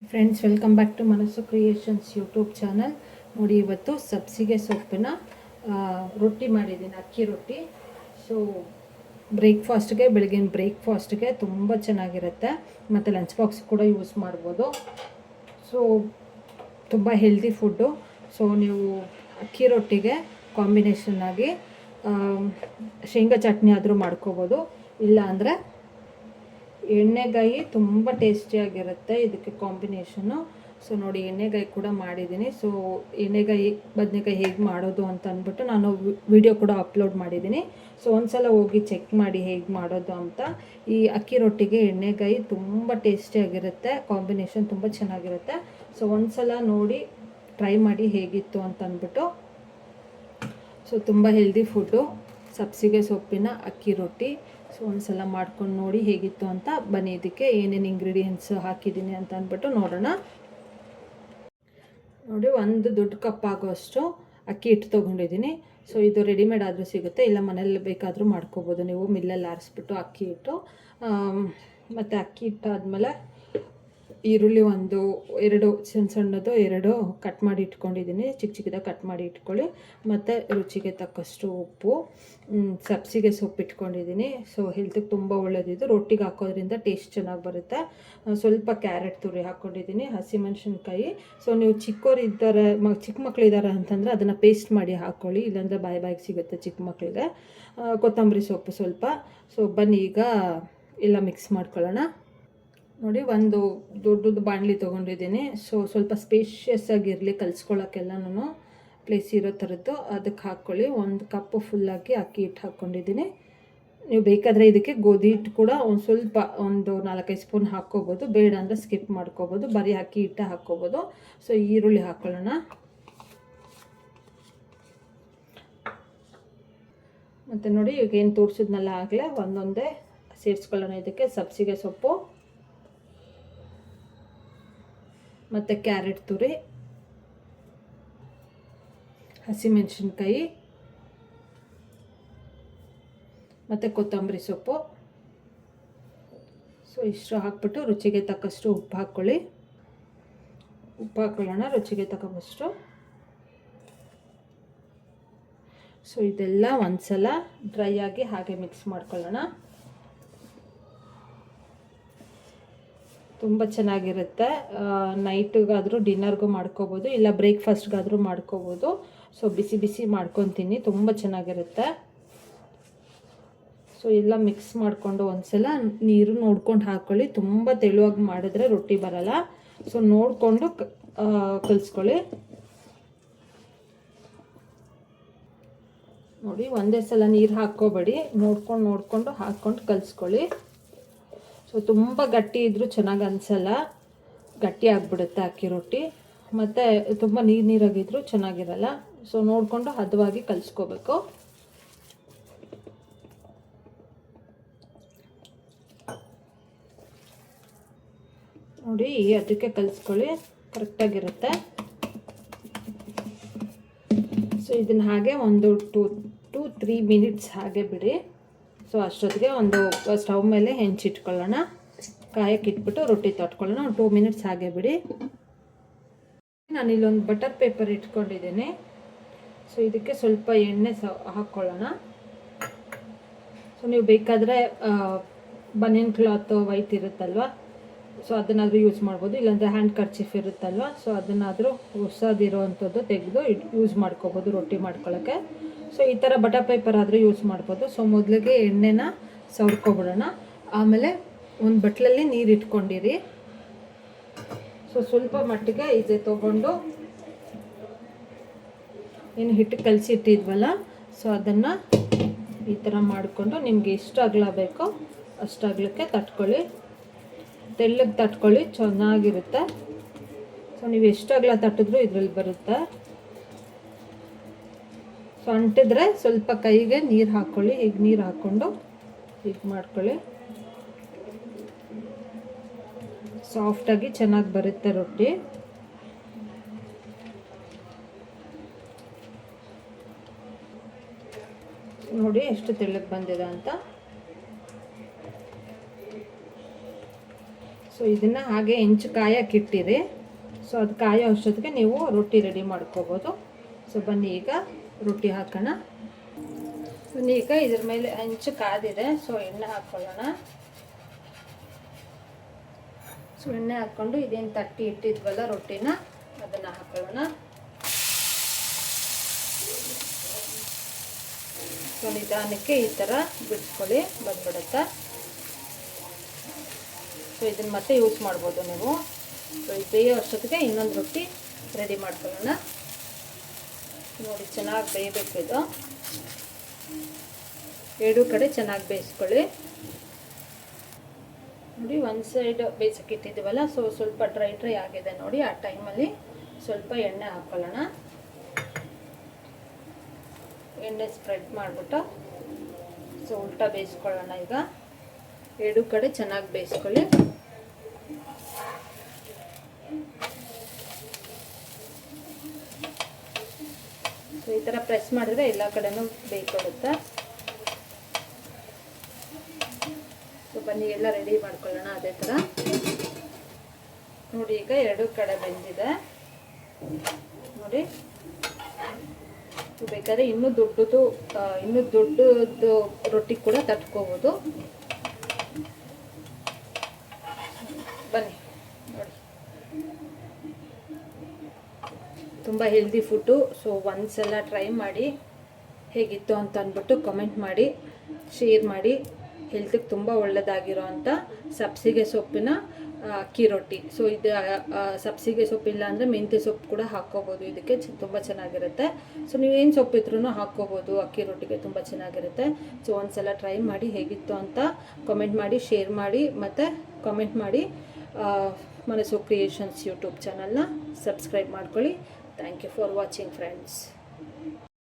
Friends, welcome back to ಮನಸ್ಸು creations YouTube channel. ನೋಡಿ, ಇವತ್ತು ಸಬ್ಸಿಗೆ ಸೊಪ್ಪಿನ ರೊಟ್ಟಿ ಮಾಡಿದ್ದೀನಿ, ಅಕ್ಕಿ ರೊಟ್ಟಿ. ಸೊ ಬ್ರೇಕ್ಫಾಸ್ಟ್ಗೆ, ಬೆಳಗಿನ ಬ್ರೇಕ್ಫಾಸ್ಟ್ಗೆ ತುಂಬ ಚೆನ್ನಾಗಿರುತ್ತೆ. ಮತ್ತು ಲಂಚ್ ಬಾಕ್ಸ್ ಕೂಡ ಯೂಸ್ ಮಾಡ್ಬೋದು. ಸೊ ತುಂಬ ಹೆಲ್ದಿ ಫುಡ್ಡು. ಸೊ ನೀವು ಅಕ್ಕಿ ರೊಟ್ಟಿಗೆ ಕಾಂಬಿನೇಷನ್ನಾಗಿ ಶೇಂಗಾ ಚಟ್ನಿ ಆದರೂ ಮಾಡ್ಕೋಬೋದು. ಇಲ್ಲ ಅಂದರೆ ಎಣ್ಣೆಗಾಯಿ ತುಂಬ ಟೇಸ್ಟಿಯಾಗಿರುತ್ತೆ ಇದಕ್ಕೆ ಕಾಂಬಿನೇಷನ್ನು. ಸೊ ನೋಡಿ, ಎಣ್ಣೆಗಾಯಿ ಕೂಡ ಮಾಡಿದ್ದೀನಿ. ಸೊ ಎಣ್ಣೆಗಾಯಿ ಬದನೆಕಾಯಿ ಹೇಗೆ ಮಾಡೋದು ಅಂತ ಅಂದ್ಬಿಟ್ಟು ನಾನು ವಿಡಿಯೋ ಕೂಡ ಅಪ್ಲೋಡ್ ಮಾಡಿದ್ದೀನಿ. ಸೊ ಒಂದ್ಸಲ ಹೋಗಿ ಚೆಕ್ ಮಾಡಿ ಹೇಗೆ ಮಾಡೋದು ಅಂತ. ಈ ಅಕ್ಕಿ ರೊಟ್ಟಿಗೆ ಎಣ್ಣೆಗಾಯಿ ತುಂಬ ಟೇಸ್ಟಿಯಾಗಿರುತ್ತೆ, ಕಾಂಬಿನೇಷನ್ ತುಂಬ ಚೆನ್ನಾಗಿರುತ್ತೆ. ಸೊ ಒಂದ್ಸಲ ನೋಡಿ ಟ್ರೈ ಮಾಡಿ ಹೇಗಿತ್ತು ಅಂತ ಅಂದ್ಬಿಟ್ಟು. ಸೊ ತುಂಬ ಹೆಲ್ದಿ ಫುಡ್ಡು ಸಬ್ಸಿಗೆ ಸೊಪ್ಪಿನ ಅಕ್ಕಿ ರೊಟ್ಟಿ. ಸೊ ಒಂದು ಸಲ ಮಾಡ್ಕೊಂಡು ನೋಡಿ ಹೇಗಿತ್ತು ಅಂತ. ಬನ್ನಿ, ಇದಕ್ಕೆ ಏನೇನು ಇಂಗ್ರೀಡಿಯೆಂಟ್ಸ್ ಹಾಕಿದ್ದೀನಿ ಅಂತ ಅಂದ್ಬಿಟ್ಟು ನೋಡೋಣ. ನೋಡಿ, ಒಂದು ದೊಡ್ಡ ಕಪ್ ಆಗೋಷ್ಟು ಅಕ್ಕಿ ಹಿಟ್ಟು ತೊಗೊಂಡಿದ್ದೀನಿ. ಸೊ ಇದು ರೆಡಿಮೇಡ್ ಆದರೂ ಸಿಗುತ್ತೆ, ಇಲ್ಲ ಮನೇಲಿ ಬೇಕಾದರೂ ಮಾಡ್ಕೋಬೋದು ನೀವು, ಮಿಲ್ಲಲ್ಲಿ ಆರಿಸ್ಬಿಟ್ಟು ಅಕ್ಕಿ ಹಿಟ್ಟು. ಮತ್ತು ಅಕ್ಕಿ ಹಿಟ್ಟು ಆದಮೇಲೆ ಈರುಳ್ಳಿ ಎರಡು ಸಣ್ಣದು ಕಟ್ ಮಾಡಿ ಇಟ್ಕೊಂಡಿದ್ದೀನಿ, ಚಿಕ್ಕ ಚಿಕ್ಕದಾಗಿ ಕಟ್ ಮಾಡಿ ಇಟ್ಕೊಳ್ಳಿ. ಮತ್ತು ರುಚಿಗೆ ತಕ್ಕಷ್ಟು ಉಪ್ಪು, ಸಬ್ಸಿಗೆ ಸೊಪ್ಪು ಇಟ್ಕೊಂಡಿದ್ದೀನಿ. ಸೊ ಹೆಲ್ತಿಗೆ ತುಂಬ ಒಳ್ಳೆಯದಿದ್ದು, ರೊಟ್ಟಿಗೆ ಹಾಕೋದ್ರಿಂದ ಟೇಸ್ಟ್ ಚೆನ್ನಾಗಿ ಬರುತ್ತೆ. ಸ್ವಲ್ಪ ಕ್ಯಾರೆಟ್ ತುರಿ ಹಾಕ್ಕೊಂಡಿದ್ದೀನಿ, ಹಸಿಮೆಣ್ಸಿನ್ಕಾಯಿ. ಸೊ ನೀವು ಚಿಕ್ಕವರಿದ್ದಾರೆ, ಚಿಕ್ಕ ಮಕ್ಕಳಿದ್ದಾರೆ ಅಂತಂದರೆ ಅದನ್ನು ಪೇಸ್ಟ್ ಮಾಡಿ ಹಾಕ್ಕೊಳ್ಳಿ, ಇಲ್ಲಾಂದರೆ ಬಾಯಿಗೆ ಸಿಗುತ್ತೆ ಚಿಕ್ಕ ಮಕ್ಕಳಿಗೆ. ಕೊತ್ತಂಬರಿ ಸೊಪ್ಪು ಸ್ವಲ್ಪ. ಸೊ ಬನ್ನಿ ಈಗ ಎಲ್ಲ ಮಿಕ್ಸ್ ಮಾಡ್ಕೊಳ್ಳೋಣ. ನೋಡಿ, ಒಂದು ದೊಡ್ಡದು ಬಾಣಲಿ ತೊಗೊಂಡಿದ್ದೀನಿ. ಸೊ ಸ್ವಲ್ಪ ಸ್ಪೇಷಿಯಸ್ ಆಗಿರಲಿ, ಕಲಿಸ್ಕೊಳ್ಳೋಕ್ಕೆಲ್ಲನೂ ಪ್ಲೇಸ್ ಇರೋ ಥರದ್ದು ಅದಕ್ಕೆ ಹಾಕ್ಕೊಳ್ಳಿ. ಒಂದು ಕಪ್ಪು ಫುಲ್ಲಾಗಿ ಅಕ್ಕಿ ಹಿಟ್ಟು ಹಾಕ್ಕೊಂಡಿದ್ದೀನಿ. ನೀವು ಬೇಕಾದರೆ ಇದಕ್ಕೆ ಗೋಧಿ ಹಿಟ್ಟು ಕೂಡ ಒಂದು ಸ್ವಲ್ಪ, ಒಂದು 4-5 ಸ್ಪೂನ್ ಹಾಕ್ಕೋಬೋದು. ಬೇಡ ಅಂದರೆ ಸ್ಕಿಪ್ ಮಾಡ್ಕೋಬೋದು, ಬರೀ ಅಕ್ಕಿ ಹಿಟ್ಟು ಹಾಕ್ಕೋಬೋದು. ಸೊ ಈರುಳ್ಳಿ ಹಾಕ್ಕೊಳ್ಳೋಣ. ಮತ್ತು ನೋಡಿ, ಈಗ ಏನು ತೋರಿಸಿದ್ನೆಲ್ಲ ಆಗಲೇ ಒಂದೊಂದೇ ಸೇರಿಸ್ಕೊಳ್ಳೋಣ. ಇದಕ್ಕೆ ಸಬ್ಸಿಗೆ ಸೊಪ್ಪು, ಮತ್ತು ಕ್ಯಾರೆಟ್ ತುರಿ, ಹಸಿಮೆಣಸಿನ್ಕಾಯಿ, ಮತ್ತು ಕೊತ್ತಂಬರಿ ಸೊಪ್ಪು. ಸೊ ಇಷ್ಟು ಹಾಕ್ಬಿಟ್ಟು ರುಚಿಗೆ ತಕ್ಕಷ್ಟು ಉಪ್ಪು ಹಾಕ್ಕೊಳ್ಳಿ. ಉಪ್ಪು ಹಾಕ್ಕೊಳ್ಳೋಣ ರುಚಿಗೆ ತಕ್ಕಷ್ಟು. ಸೊ ಇದೆಲ್ಲ ಒಂದ್ಸಲ ಡ್ರೈ ಆಗಿ ಹಾಗೆ ಮಿಕ್ಸ್ ಮಾಡ್ಕೊಳ್ಳೋಣ. ತುಂಬ ಚೆನ್ನಾಗಿರುತ್ತೆ. ನೈಟಿಗಾದರೂ ಡಿನ್ನರ್ಗೂ ಮಾಡ್ಕೋಬೋದು, ಇಲ್ಲ ಬ್ರೇಕ್ಫಾಸ್ಟ್ಗಾದರೂ ಮಾಡ್ಕೋಬೋದು. ಸೊ ಬಿಸಿ ಬಿಸಿ ಮಾಡ್ಕೊತೀನಿ, ತುಂಬ ಚೆನ್ನಾಗಿರುತ್ತೆ. ಸೊ ಎಲ್ಲ ಮಿಕ್ಸ್ ಮಾಡಿಕೊಂಡು ಒಂದ್ಸಲ ನೀರು ನೋಡ್ಕೊಂಡು ಹಾಕ್ಕೊಳ್ಳಿ. ತುಂಬ ತೆಳುವಾಗಿ ಮಾಡಿದ್ರೆ ರೊಟ್ಟಿ ಬರಲ್ಲ. ಸೊ ನೋಡಿಕೊಂಡು ಕಲಿಸ್ಕೊಳ್ಳಿ. ನೋಡಿ, ಒಂದೇ ಸಲ ನೀರು ಹಾಕ್ಕೋಬೇಡಿ, ನೋಡ್ಕೊಂಡು ಹಾಕ್ಕೊಂಡು ಕಲಿಸ್ಕೊಳ್ಳಿ. ಸೊ ತುಂಬ ಗಟ್ಟಿ ಇದ್ದರೂ ಚೆನ್ನಾಗಿ ಅನಿಸಲ್ಲ, ಗಟ್ಟಿ ಆಗಿಬಿಡುತ್ತೆ ಅಕ್ಕಿ ರೊಟ್ಟಿ. ಮತ್ತು ತುಂಬ ನೀರಾಗಿದ್ದರೂ ಚೆನ್ನಾಗಿರಲ್ಲ. ಸೊ ನೋಡಿಕೊಂಡು ಹದವಾಗಿ ಕಲಿಸ್ಕೋಬೇಕು. ನೋಡಿ, ಅದಕ್ಕೆ ಕಲಿಸ್ಕೊಳ್ಳಿ, ಕರೆಕ್ಟಾಗಿರುತ್ತೆ. ಸೊ ಇದನ್ನು ಹಾಗೆ ಒಂದು 2-3 ಮಿನಿಟ್ಸ್ ಹಾಗೆ ಬಿಡಿ. ಸೊ ಅಷ್ಟೊತ್ತಿಗೆ ಒಂದು ಸ್ಟವ್ ಮೇಲೆ ಹೆಂಚಿಟ್ಕೊಳ್ಳೋಣ, ಕಾಯಕ್ಕೆ ಇಟ್ಬಿಟ್ಟು ರೊಟ್ಟಿ ತಟ್ಕೊಳ್ಳೋಣ. ಒಂದು 2 ಮಿನಿಟ್ಸ್ ಹಾಗೆ ಬಿಡಿ. ನಾನಿಲ್ಲೊಂದು ಬಟರ್ ಪೇಪರ್ ಇಟ್ಕೊಂಡಿದ್ದೀನಿ. ಸೊ ಇದಕ್ಕೆ ಸ್ವಲ್ಪ ಎಣ್ಣೆ ಹಾಕ್ಕೊಳ್ಳೋಣ. ಸೊ ನೀವು ಬೇಕಾದರೆ ಬನಿಯನ್ ಕ್ಲಾತ್ ವೈಟ್ ಇರುತ್ತಲ್ವ, ಸೊ ಅದನ್ನಾದರೂ ಯೂಸ್ ಮಾಡ್ಬೋದು, ಇಲ್ಲಾಂದರೆ ಹ್ಯಾಂಡ್ ಕರ್ಚೀಫ್ ಇರುತ್ತಲ್ವ, ಸೊ ಅದನ್ನಾದರೂ ಹೊಸದಿರೋ ಅಂಥದ್ದು ತೆಗೆದು ಯೂಸ್ ಮಾಡ್ಕೋಬೋದು ರೊಟ್ಟಿ ಮಾಡ್ಕೊಳ್ಳೋಕ್ಕೆ. ಸೊ ಈ ಥರ ಬಟರ್ ಪೇಪರ್ ಆದರೂ ಯೂಸ್ ಮಾಡ್ಬೋದು. ಸೊ ಮೊದಲಿಗೆ ಎಣ್ಣೆನ ಸವರ್ಕೊಬಿಡೋಣ. ಆಮೇಲೆ ಒಂದು ಬಟ್ಲಲ್ಲಿ ನೀರು ಇಟ್ಕೊಂಡಿರಿ. ಸೊ ಸ್ವಲ್ಪ ಮಟ್ಟಿಗೆ ಇದೆ ತೊಗೊಂಡು ಏನು ಹಿಟ್ಟು ಕಲಸಿಟ್ಟಿದ್ವಲ್ಲ, ಸೊ ಅದನ್ನು ಈ ಥರ ಮಾಡಿಕೊಂಡು ನಿಮಗೆ ಎಷ್ಟು ಅಗಲ ಬೇಕೋ ಅಷ್ಟು ಅಗಲಕ್ಕೆ ತಟ್ಕೊಳ್ಳಿ. ತೆಳ್ಳಗೆ ತಟ್ಕೊಳ್ಳಿ, ಚೆನ್ನಾಗಿರುತ್ತೆ. ಸೊ ನೀವು ಎಷ್ಟು ಅಗಲ ತಟ್ಟಿದ್ರೂ ಇದರಲ್ಲಿ ಬರುತ್ತೆ. ಸೊ ಅಂಟಿದ್ರೆ ಸ್ವಲ್ಪ ಕೈಗೆ ನೀರು ಹಾಕ್ಕೊಳ್ಳಿ. ಈಗ ನೀರು ಹಾಕ್ಕೊಂಡು ಹೀಗೆ ಮಾಡ್ಕೊಳ್ಳಿ. ಸಾಫ್ಟಾಗಿ ಚೆನ್ನಾಗಿ ಬರುತ್ತೆ ರೊಟ್ಟಿ. ನೋಡಿ ಎಷ್ಟು ತೆಳ್ಳಗೆ ಬಂದಿದೆ ಅಂತ. ಸೊ ಸೊ ಇದನ್ನು ಹಾಗೆ ಹೆಂಚು ಕಾಯಕ್ಕಿಟ್ಟಿರಿ. ಸೊ ಅದು ಕಾಯೋ ಅಷ್ಟೊತ್ತಿಗೆ ನೀವು ರೊಟ್ಟಿ ರೆಡಿ ಮಾಡ್ಕೋಬೋದು. ಸೊ ಬನ್ನಿ ಈಗ ರೊಟ್ಟಿ ಹಾಕೋಣ. ಬನ್ನಿ ಈಗ ಇದ್ರ ಮೇಲೆ ಹೆಂಚು ಕಾದಿದೆ. ಸೊ ಎಣ್ಣೆ ಹಾಕ್ಕೊಳ್ಳೋಣ. ಸೊ ಎಣ್ಣೆ ಹಾಕ್ಕೊಂಡು ಇದೇನು ತಟ್ಟಿ ಇಟ್ಟಿದ್ವಲ್ಲ ರೊಟ್ಟಿನ ಅದನ್ನು ಹಾಕೊಳ್ಳೋಣ. ಸೊ ನಿಧಾನಕ್ಕೆ ಈ ಥರ ಬಿಡಿಸ್ಕೊಳ್ಳಿ, ಬಂದ್ಬಿಡುತ್ತೆ. ಸೊ ಇದನ್ನು ಮತ್ತೆ ಯೂಸ್ ಮಾಡ್ಬೋದು ನೀವು. ಸೊ ಇದು ಬೇಯೋ ಅಷ್ಟೊತ್ತಿಗೆ ಇನ್ನೊಂದು ರೊಟ್ಟಿ ರೆಡಿ ಮಾಡ್ಕೊಳ್ಳೋಣ. ನೋಡಿ ಚೆನ್ನಾಗಿ ಬೇಯಬೇಕು ಇದು. ಎರಡೂ ಕಡೆ ಚೆನ್ನಾಗಿ ಬೇಯಿಸ್ಕೊಳ್ಳಿ. ನೋಡಿ ಒಂದು ಸೈಡ್ ಬೇಯಿಸೋಕೆ ಇಟ್ಟಿದ್ದೀವಲ್ಲ, ಸೊ ಸ್ವಲ್ಪ ಡ್ರೈ ಆಗಿದೆ ನೋಡಿ. ಆ ಟೈಮಲ್ಲಿ ಸ್ವಲ್ಪ ಎಣ್ಣೆ ಹಾಕ್ಕೊಳ್ಳೋಣ. ಎಣ್ಣೆ ಸ್ಪ್ರೆಡ್ ಮಾಡಿಬಿಟ್ಟು ಸೊ ಉಲ್ಟಾ ಬೇಯಿಸ್ಕೊಳ್ಳೋಣ. ಈಗ ಎರಡೂ ಕಡೆ ಚೆನ್ನಾಗಿ ಬೇಯಿಸ್ಕೊಳ್ಳಿ. ಸೊ ಈ ಥರ ಪ್ರೆಸ್ ಮಾಡಿದ್ರೆ ಎಲ್ಲ ಕಡೆನೂ ಬೇಯ್ಕೊಳ್ಳುತ್ತೆ. ಸೊ ಬನ್ನಿ ಎಲ್ಲ ರೆಡಿ ಮಾಡ್ಕೊಳ್ಳೋಣ ಅದೇ ಥರ. ನೋಡಿ ಈಗ ಎರಡೂ ಕಡೆ ಬೆಂದಿದೆ ನೋಡಿ. ಬೇಕಾದ್ರೆ ಇನ್ನೂ ದೊಡ್ಡದು ರೊಟ್ಟಿ ಕೂಡ ತಟ್ಕೋಬೋದು. ಬನ್ನಿ ನೋಡಿ, ತುಂಬ ಹೆಲ್ದಿ ಫುಡ್ಡು. ಸೊ ಒಂದ್ಸಲ ಟ್ರೈ ಮಾಡಿ ಹೇಗಿತ್ತು ಅಂತ ಅಂದ್ಬಿಟ್ಟು ಕಮೆಂಟ್ ಮಾಡಿ, ಶೇರ್ ಮಾಡಿ. ಹೆಲ್ತಿಗೆ ತುಂಬ ಒಳ್ಳೆಯದಾಗಿರೋ ಅಂಥ ಸಬ್ಸಿಗೆ ಸೊಪ್ಪಿನ ಅಕ್ಕಿ ರೊಟ್ಟಿ. ಸೊ ಇದು ಸಬ್ಸಿಗೆ ಸೊಪ್ಪಿಲ್ಲ ಅಂದರೆ ಮೆಂತ್ಯ ಸೊಪ್ಪು ಕೂಡ ಹಾಕ್ಕೋಬೋದು. ಇದಕ್ಕೆ ತುಂಬ ಚೆನ್ನಾಗಿರುತ್ತೆ. ಸೊ ನೀವೇನು ಸೊಪ್ಪಿದ್ರೂ ಹಾಕ್ಕೋಬೋದು. ಅಕ್ಕಿ ರೊಟ್ಟಿಗೆ ತುಂಬ ಚೆನ್ನಾಗಿರುತ್ತೆ. ಸೊ ಒಂದ್ಸಲ ಟ್ರೈ ಮಾಡಿ ಹೇಗಿತ್ತು ಅಂತ ಕಮೆಂಟ್ ಮಾಡಿ, ಶೇರ್ ಮಾಡಿ ಮತ್ತು ಕಮೆಂಟ್ ಮಾಡಿ. ಮನಸು ಕ್ರಿಯೇಷನ್ಸ್ ಯೂಟ್ಯೂಬ್ ಚಾನಲ್ನ ಸಬ್ಸ್ಕ್ರೈಬ್ ಮಾಡ್ಕೊಳ್ಳಿ. Thank you for watching friends.